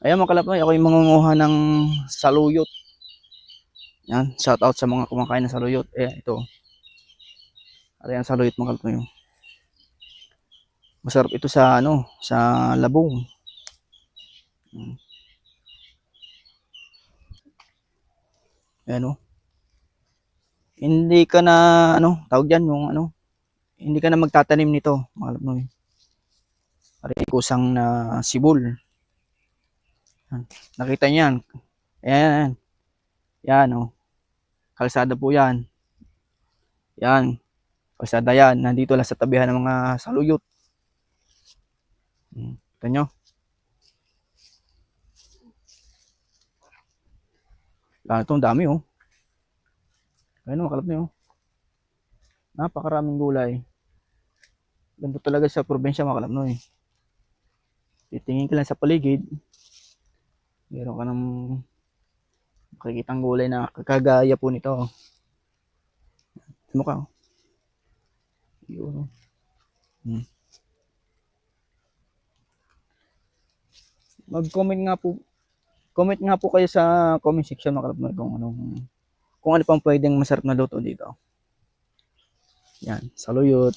Ayan mga kalapnoy, ako yung mangunguha ng saluyot. Yan, shout out sa mga kumakain ng saluyot. Ito. Ayan, saluyot mga kalapnoy. Masarap ito sa ano, sa labong. Ayan o. Hindi ka na ano, tawag diyan yung ano, hindi ka na magtatanim nito, mga kalapnoy. Ari kusang na sibol. Nakita niyo yan? Ayan. Yan o. Kalsada po yan. Yan. Kalsada yan. Nandito lang sa tabihan ng mga saluyot. Kita nyo? Itong dami oh. Ayun makalap nyo. Napakaraming gulay. Ganito talaga sa probinsya makalap no eh. Titingin ka lang sa paligid. Meron ka ng makikitang gulay na kagaya po nito. Mukha oh. Yun. Mag-comment nga po. Comment nga po kayo sa comment section makalap no kung ano pang pwedeng masarap na luto dito. Yan, saluyot.